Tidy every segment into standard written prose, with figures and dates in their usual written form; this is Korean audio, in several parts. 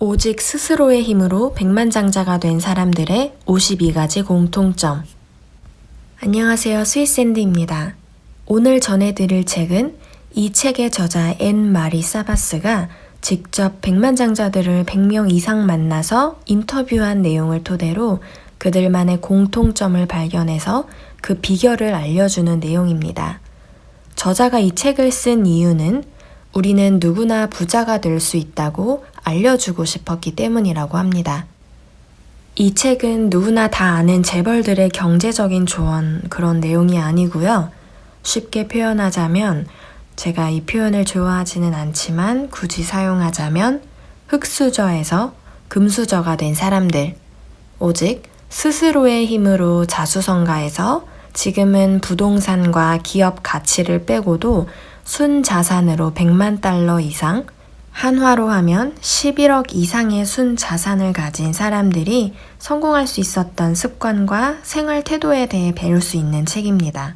오직 스스로의 힘으로 백만장자가 된 사람들의 52가지 공통점. 안녕하세요. 스윗샌드입니다. 오늘 전해드릴 책은 이 책의 저자 앤 마리 사바스가 직접 백만장자들을 100명 이상 만나서 인터뷰한 내용을 토대로 그들만의 공통점을 발견해서 그 비결을 알려주는 내용입니다. 저자가 이 책을 쓴 이유는 우리는 누구나 부자가 될 수 있다고 알려주고 싶었기 때문이라고 합니다. 이 책은 누구나 다 아는 재벌들의 경제적인 조언 그런 내용이 아니고요. 쉽게 표현하자면 제가 이 표현을 좋아하지는 않지만 굳이 사용하자면 흙수저에서 금수저가 된 사람들, 오직 스스로의 힘으로 자수성가해서 지금은 부동산과 기업 가치를 빼고도 순자산으로 100만 달러 이상, 한화로 하면 11억 이상의 순자산을 가진 사람들이 성공할 수 있었던 습관과 생활 태도에 대해 배울 수 있는 책입니다.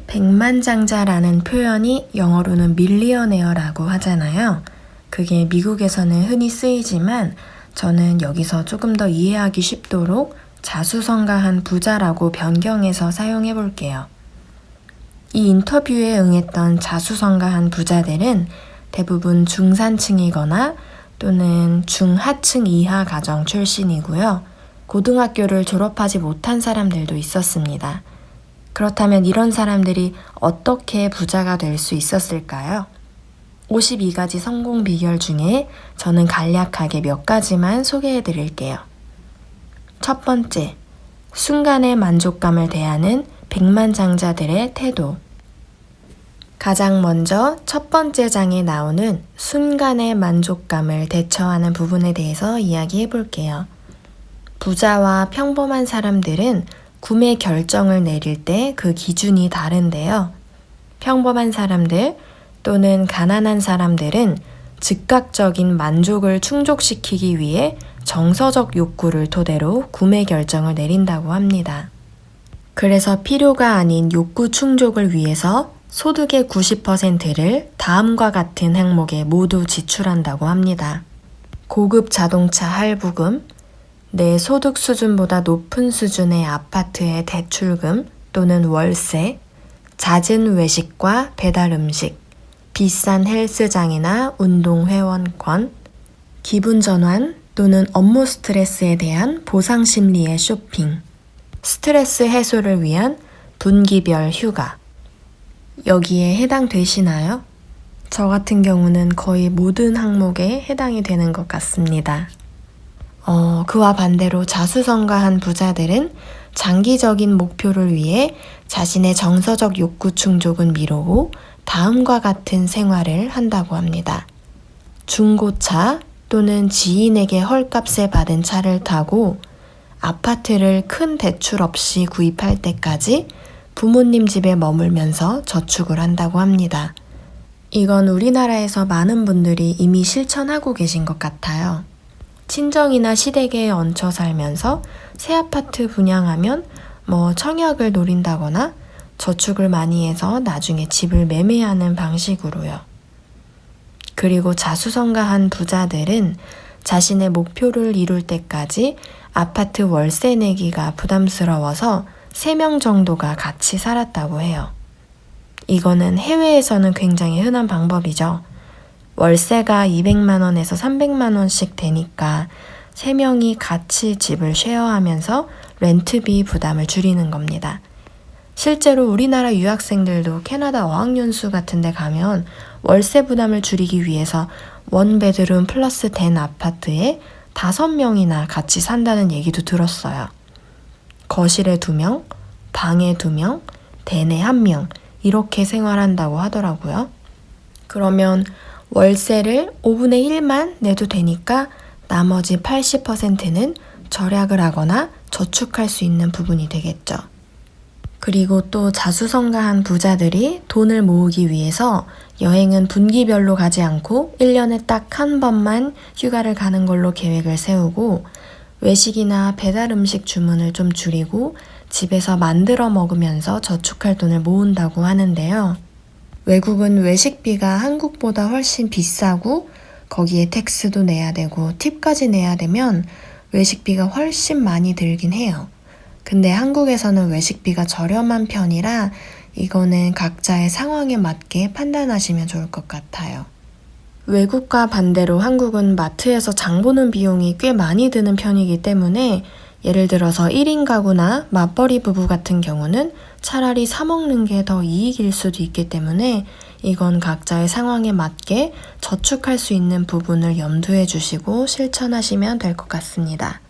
백만장자라는 표현이 영어로는 밀리어네어라고 하잖아요. 그게 미국에서는 흔히 쓰이지만 저는 여기서 조금 더 이해하기 쉽도록 자수성가한 부자라고 변경해서 사용해 볼게요. 이 인터뷰에 응했던 자수성가한 부자들은 대부분 중산층이거나 또는 중하층 이하 가정 출신이고요. 고등학교를 졸업하지 못한 사람들도 있었습니다. 그렇다면 이런 사람들이 어떻게 부자가 될 수 있었을까요? 52가지 성공 비결 중에 저는 간략하게 몇 가지만 소개해 드릴게요. 첫 번째, 순간의 만족감을 대하는 백만장자들의 태도. 가장 먼저 첫 번째 장에 나오는 순간의 만족감을 대처하는 부분에 대해서 이야기해 볼게요. 부자와 평범한 사람들은 구매 결정을 내릴 때 그 기준이 다른데요. 평범한 사람들 또는 가난한 사람들은 즉각적인 만족을 충족시키기 위해 정서적 욕구를 토대로 구매 결정을 내린다고 합니다. 그래서 필요가 아닌 욕구 충족을 위해서 소득의 90%를 다음과 같은 항목에 모두 지출한다고 합니다. 고급 자동차 할부금, 내 소득 수준보다 높은 수준의 아파트의 대출금 또는 월세, 잦은 외식과 배달 음식, 비싼 헬스장이나 운동 회원권, 기분 전환 또는 업무 스트레스에 대한 보상 심리의 쇼핑, 스트레스 해소를 위한 분기별 휴가. 여기에 해당되시나요? 저 같은 경우는 거의 모든 항목에 해당이 되는 것 같습니다. 그와 반대로 자수성가한 부자들은 장기적인 목표를 위해 자신의 정서적 욕구 충족은 미루고 다음과 같은 생활을 한다고 합니다. 중고차 또는 지인에게 헐값에 받은 차를 타고 아파트를 큰 대출 없이 구입할 때까지 부모님 집에 머물면서 저축을 한다고 합니다. 이건 우리나라에서 많은 분들이 이미 실천하고 계신 것 같아요. 친정이나 시댁에 얹혀 살면서 새 아파트 분양하면 청약을 노린다거나 저축을 많이 해서 나중에 집을 매매하는 방식으로요. 그리고 자수성가한 부자들은 자신의 목표를 이룰 때까지 아파트 월세 내기가 부담스러워서 3명 정도가 같이 살았다고 해요. 이거는 해외에서는 굉장히 흔한 방법이죠. 월세가 200만 원에서 300만 원씩 되니까 3명이 같이 집을 쉐어하면서 렌트비 부담을 줄이는 겁니다. 실제로 우리나라 유학생들도 캐나다 어학연수 같은 데 가면 월세 부담을 줄이기 위해서 원베드룸 플러스 된 아파트에 5명이나 같이 산다는 얘기도 들었어요. 거실에 2명, 방에 2명, 대내 1명 이렇게 생활한다고 하더라고요. 그러면 월세를 5분의 1만 내도 되니까 나머지 80%는 절약을 하거나 저축할 수 있는 부분이 되겠죠. 그리고 또 자수성가한 부자들이 돈을 모으기 위해서 여행은 분기별로 가지 않고 1년에 딱 한 번만 휴가를 가는 걸로 계획을 세우고 외식이나 배달 음식 주문을 좀 줄이고 집에서 만들어 먹으면서 저축할 돈을 모은다고 하는데요. 외국은 외식비가 한국보다 훨씬 비싸고 거기에 텍스도 내야 되고 팁까지 내야 되면 외식비가 훨씬 많이 들긴 해요. 근데 한국에서는 외식비가 저렴한 편이라 이거는 각자의 상황에 맞게 판단하시면 좋을 것 같아요. 외국과 반대로 한국은 마트에서 장 보는 비용이 꽤 많이 드는 편이기 때문에 예를 들어서 1인 가구나 맞벌이 부부 같은 경우는 차라리 사 먹는 게 더 이익일 수도 있기 때문에 이건 각자의 상황에 맞게 저축할 수 있는 부분을 염두에 두시고 실천하시면 될 것 같습니다.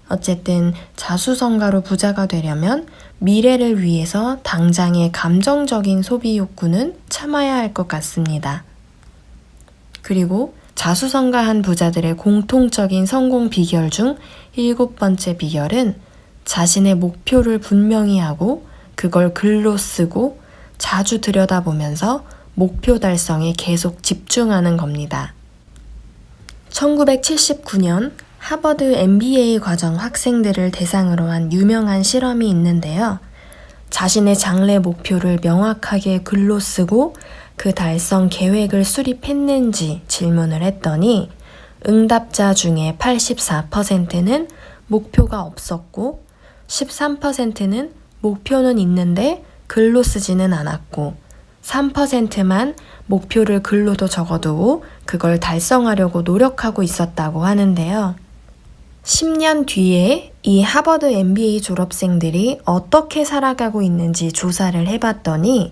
어쨌든 자수성가로 부자가 되려면 미래를 위해서 당장의 감정적인 소비 욕구는 참아야 할 것 같습니다. 그리고 자수성가한 부자들의 공통적인 성공 비결 중 7번째 비결은 자신의 목표를 분명히 하고 그걸 글로 쓰고 자주 들여다보면서 목표 달성에 계속 집중하는 겁니다. 1979년 하버드 MBA 과정 학생들을 대상으로 한 유명한 실험이 있는데요. 자신의 장래 목표를 명확하게 글로 쓰고 그 달성 계획을 수립했는지 질문을 했더니 응답자 중에 84%는 목표가 없었고 13%는 목표는 있는데 글로 쓰지는 않았고 3%만 목표를 글로도 적어두고 그걸 달성하려고 노력하고 있었다고 하는데요. 10년 뒤에 이 하버드 MBA 졸업생들이 어떻게 살아가고 있는지 조사를 해봤더니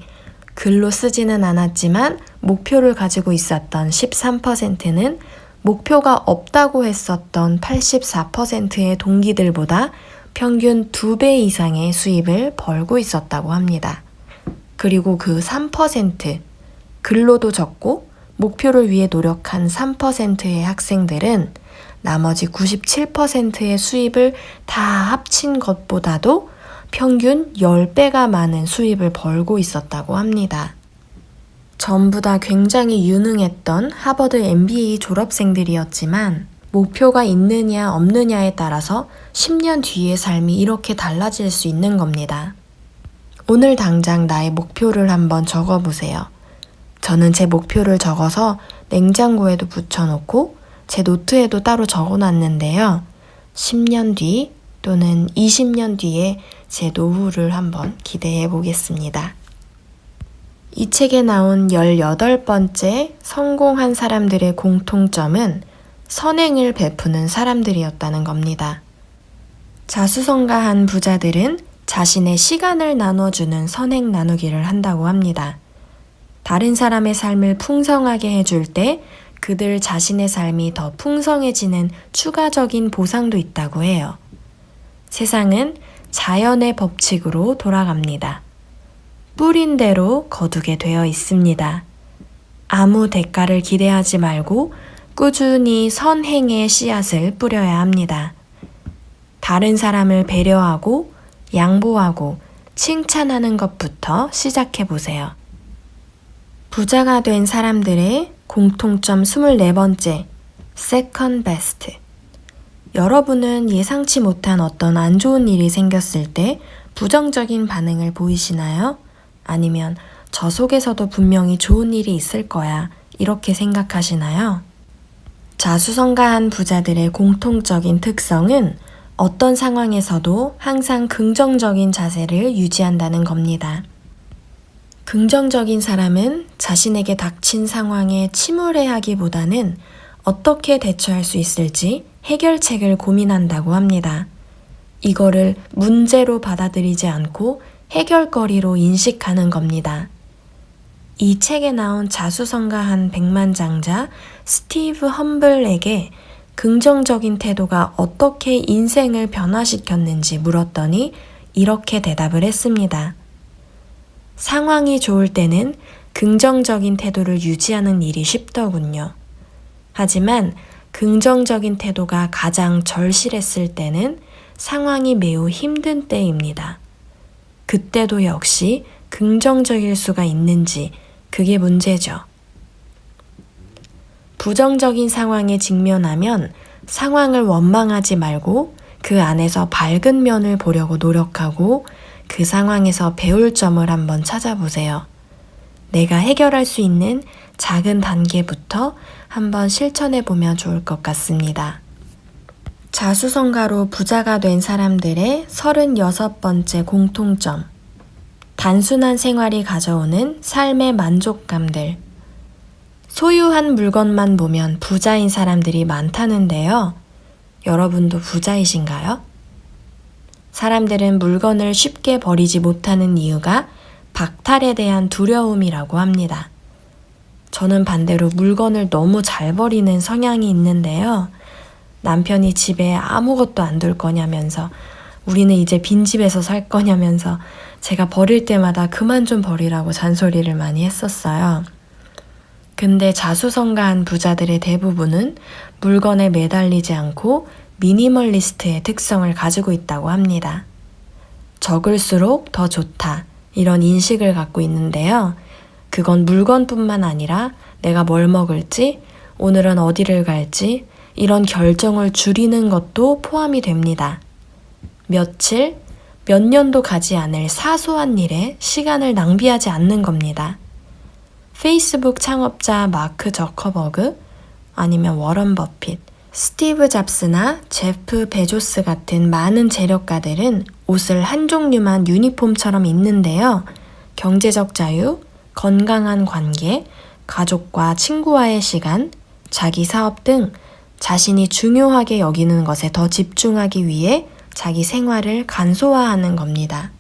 글로 쓰지는 않았지만 목표를 가지고 있었던 13%는 목표가 없다고 했었던 84%의 동기들보다 평균 2배 이상의 수입을 벌고 있었다고 합니다. 그리고 그 3%, 글로도 적고 목표를 위해 노력한 3%의 학생들은 나머지 97%의 수입을 다 합친 것보다도 평균 10배가 많은 수입을 벌고 있었다고 합니다. 전부 다 굉장히 유능했던 하버드 MBA 졸업생들이었지만 목표가 있느냐 없느냐에 따라서 10년 뒤의 삶이 이렇게 달라질 수 있는 겁니다. 오늘 당장 나의 목표를 한번 적어보세요. 저는 제 목표를 적어서 냉장고에도 붙여놓고 제 노트에도 따로 적어놨는데요. 10년 뒤 또는 20년 뒤에 제 노후를 한번 기대해 보겠습니다. 이 책에 나온 18번째 성공한 사람들의 공통점은 선행을 베푸는 사람들이었다는 겁니다. 자수성가한 부자들은 자신의 시간을 나눠주는 선행 나누기를 한다고 합니다. 다른 사람의 삶을 풍성하게 해줄 때 그들 자신의 삶이 더 풍성해지는 추가적인 보상도 있다고 해요. 세상은 자연의 법칙으로 돌아갑니다. 뿌린 대로 거두게 되어 있습니다. 아무 대가를 기대하지 말고 꾸준히 선행의 씨앗을 뿌려야 합니다. 다른 사람을 배려하고 양보하고 칭찬하는 것부터 시작해 보세요. 부자가 된 사람들의 공통점 24번째, second best. 여러분은 예상치 못한 어떤 안 좋은 일이 생겼을 때 부정적인 반응을 보이시나요? 아니면 저 속에서도 분명히 좋은 일이 있을 거야, 이렇게 생각하시나요? 자수성가한 부자들의 공통적인 특성은 어떤 상황에서도 항상 긍정적인 자세를 유지한다는 겁니다. 긍정적인 사람은 자신에게 닥친 상황에 침울해하기보다는 어떻게 대처할 수 있을지 해결책을 고민한다고 합니다. 이거를 문제로 받아들이지 않고 해결거리로 인식하는 겁니다. 이 책에 나온 자수성가한 백만장자 스티브 험블에게 긍정적인 태도가 어떻게 인생을 변화시켰는지 물었더니 이렇게 대답을 했습니다. 상황이 좋을 때는 긍정적인 태도를 유지하는 일이 쉽더군요. 하지만 긍정적인 태도가 가장 절실했을 때는 상황이 매우 힘든 때입니다. 그때도 역시 긍정적일 수가 있는지 그게 문제죠. 부정적인 상황에 직면하면 상황을 원망하지 말고 그 안에서 밝은 면을 보려고 노력하고 그 상황에서 배울 점을 한번 찾아보세요. 내가 해결할 수 있는 작은 단계부터 한번 실천해 보면 좋을 것 같습니다. 자수성가로 부자가 된 사람들의 36번째 공통점. 단순한 생활이 가져오는 삶의 만족감들. 소유한 물건만 보면 부자인 사람들이 많다는데요. 여러분도 부자이신가요? 사람들은 물건을 쉽게 버리지 못하는 이유가 박탈에 대한 두려움이라고 합니다. 저는 반대로 물건을 너무 잘 버리는 성향이 있는데요. 남편이 집에 아무것도 안 둘 거냐면서 우리는 이제 빈집에서 살 거냐면서 제가 버릴 때마다 그만 좀 버리라고 잔소리를 많이 했었어요. 근데 자수성가한 부자들의 대부분은 물건에 매달리지 않고 미니멀리스트의 특성을 가지고 있다고 합니다. 적을수록 더 좋다, 이런 인식을 갖고 있는데요. 그건 물건뿐만 아니라 내가 뭘 먹을지, 오늘은 어디를 갈지, 이런 결정을 줄이는 것도 포함이 됩니다. 며칠, 몇 년도 가지 않을 사소한 일에 시간을 낭비하지 않는 겁니다. 페이스북 창업자 마크 저커버그, 아니면 워런 버핏, 스티브 잡스나 제프 베조스 같은 많은 재력가들은 옷을 한 종류만 유니폼처럼 입는데요. 경제적 자유, 건강한 관계, 가족과 친구와의 시간, 자기 사업 등 자신이 중요하게 여기는 것에 더 집중하기 위해 자기 생활을 간소화하는 겁니다.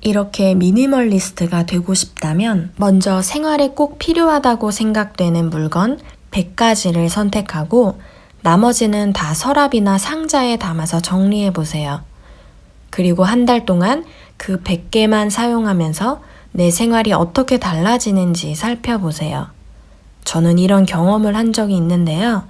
이렇게 미니멀리스트가 되고 싶다면 먼저 생활에 꼭 필요하다고 생각되는 물건 100가지를 선택하고 나머지는 다 서랍이나 상자에 담아서 정리해 보세요. 그리고 한 달 동안 그 100개만 사용하면서 내 생활이 어떻게 달라지는지 살펴보세요. 저는 이런 경험을 한 적이 있는데요.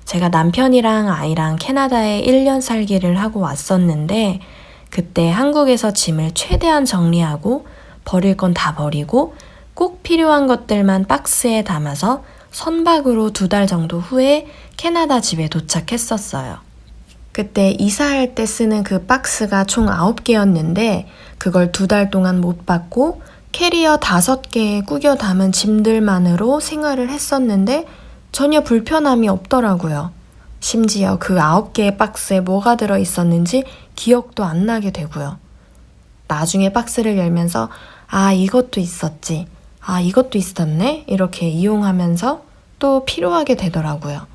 제가 남편이랑 아이랑 캐나다에 1년 살기를 하고 왔었는데 그때 한국에서 짐을 최대한 정리하고 버릴 건 다 버리고 꼭 필요한 것들만 박스에 담아서 선박으로 2달 정도 후에 캐나다 집에 도착했었어요. 그때 이사할 때 쓰는 그 박스가 총 9개였는데 그걸 2달 동안 못 받고 캐리어 5개에 꾸겨 담은 짐들만으로 생활을 했었는데 전혀 불편함이 없더라고요. 심지어 그 9개의 박스에 뭐가 들어있었는지 기억도 안 나게 되고요. 나중에 박스를 열면서 이것도 있었지, 이것도 있었네, 이렇게 이용하면서 또 필요하게 되더라고요.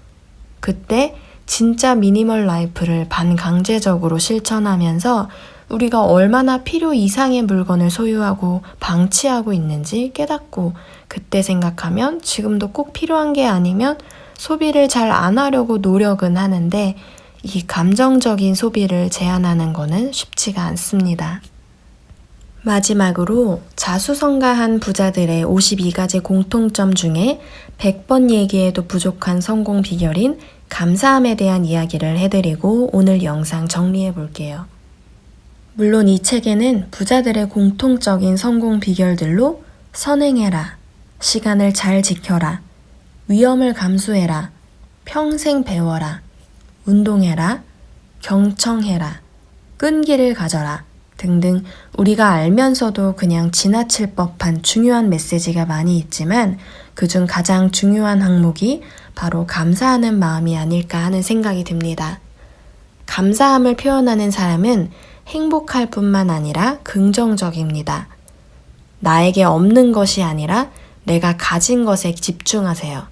그때 진짜 미니멀 라이프를 반강제적으로 실천하면서 우리가 얼마나 필요 이상의 물건을 소유하고 방치하고 있는지 깨닫고 그때 생각하면 지금도 꼭 필요한 게 아니면 소비를 잘 안 하려고 노력은 하는데 이 감정적인 소비를 제한하는 거는 쉽지가 않습니다. 마지막으로 자수성가한 부자들의 52가지 공통점 중에 100번 얘기해도 부족한 성공 비결인 감사함에 대한 이야기를 해드리고 오늘 영상 정리해 볼게요. 물론 이 책에는 부자들의 공통적인 성공 비결들로 선행해라, 시간을 잘 지켜라, 위험을 감수해라, 평생 배워라, 운동해라, 경청해라, 끈기를 가져라 등등 우리가 알면서도 그냥 지나칠 법한 중요한 메시지가 많이 있지만 그중 가장 중요한 항목이 바로 감사하는 마음이 아닐까 하는 생각이 듭니다. 감사함을 표현하는 사람은 행복할 뿐만 아니라 긍정적입니다. 나에게 없는 것이 아니라 내가 가진 것에 집중하세요.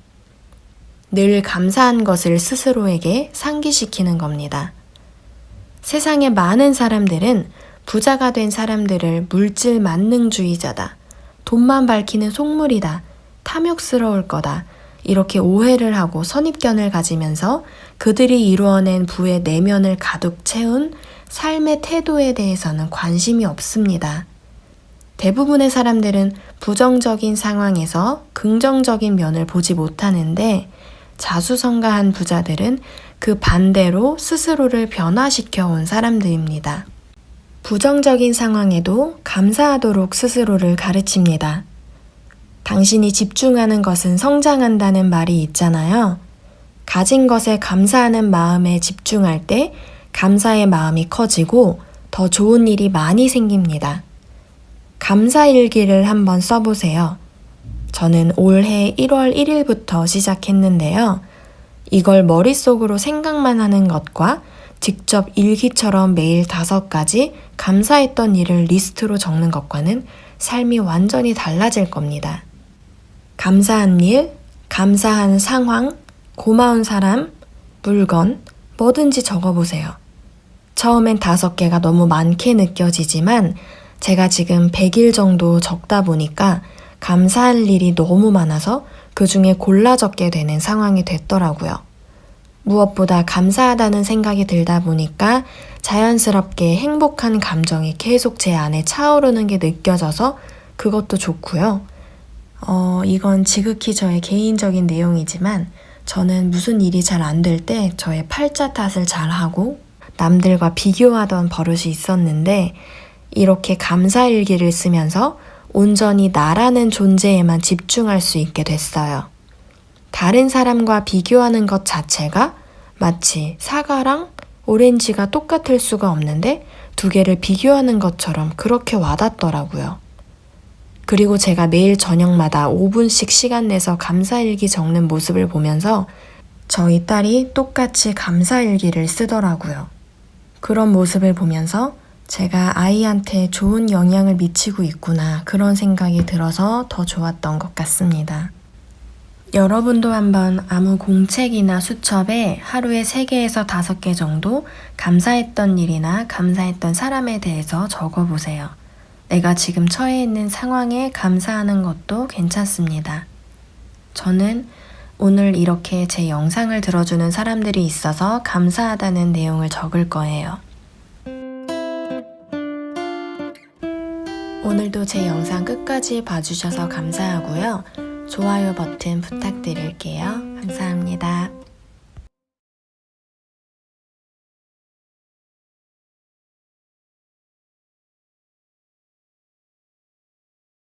늘 감사한 것을 스스로에게 상기시키는 겁니다. 세상의 많은 사람들은 부자가 된 사람들을 물질 만능주의자다, 돈만 밝히는 속물이다, 탐욕스러울 거다, 이렇게 오해를 하고 선입견을 가지면서 그들이 이루어낸 부의 내면을 가득 채운 삶의 태도에 대해서는 관심이 없습니다. 대부분의 사람들은 부정적인 상황에서 긍정적인 면을 보지 못하는데 자수성가한 부자들은 그 반대로 스스로를 변화시켜 온 사람들입니다. 부정적인 상황에도 감사하도록 스스로를 가르칩니다. 당신이 집중하는 것은 성장한다는 말이 있잖아요. 가진 것에 감사하는 마음에 집중할 때 감사의 마음이 커지고 더 좋은 일이 많이 생깁니다. 감사일기를 한번 써보세요. 저는 올해 1월 1일부터 시작했는데요. 이걸 머릿속으로 생각만 하는 것과 직접 일기처럼 매일 5가지 감사했던 일을 리스트로 적는 것과는 삶이 완전히 달라질 겁니다. 감사한 일, 감사한 상황, 고마운 사람, 물건, 뭐든지 적어보세요. 처음엔 5개가 너무 많게 느껴지지만 제가 지금 100일 정도 적다 보니까 감사할 일이 너무 많아서 그 중에 골라 적게 되는 상황이 됐더라고요. 무엇보다 감사하다는 생각이 들다 보니까 자연스럽게 행복한 감정이 계속 제 안에 차오르는 게 느껴져서 그것도 좋고요. 이건 지극히 저의 개인적인 내용이지만 저는 무슨 일이 잘 안 될 때 저의 팔자 탓을 잘하고 남들과 비교하던 버릇이 있었는데 이렇게 감사일기를 쓰면서 온전히 나라는 존재에만 집중할 수 있게 됐어요. 다른 사람과 비교하는 것 자체가 마치 사과랑 오렌지가 똑같을 수가 없는데 2개를 비교하는 것처럼 그렇게 와닿더라고요. 그리고 제가 매일 저녁마다 5분씩 시간 내서 감사일기 적는 모습을 보면서 저희 딸이 똑같이 감사일기를 쓰더라고요. 그런 모습을 보면서 제가 아이한테 좋은 영향을 미치고 있구나 그런 생각이 들어서 더 좋았던 것 같습니다. 여러분도 한번 아무 공책이나 수첩에 하루에 3개에서 5개 정도 감사했던 일이나 감사했던 사람에 대해서 적어보세요. 내가 지금 처해 있는 상황에 감사하는 것도 괜찮습니다. 저는 오늘 이렇게 제 영상을 들어주는 사람들이 있어서 감사하다는 내용을 적을 거예요. 오늘도 제 영상 끝까지 봐주셔서 감사하고요. 좋아요 버튼 부탁드릴게요. 감사합니다.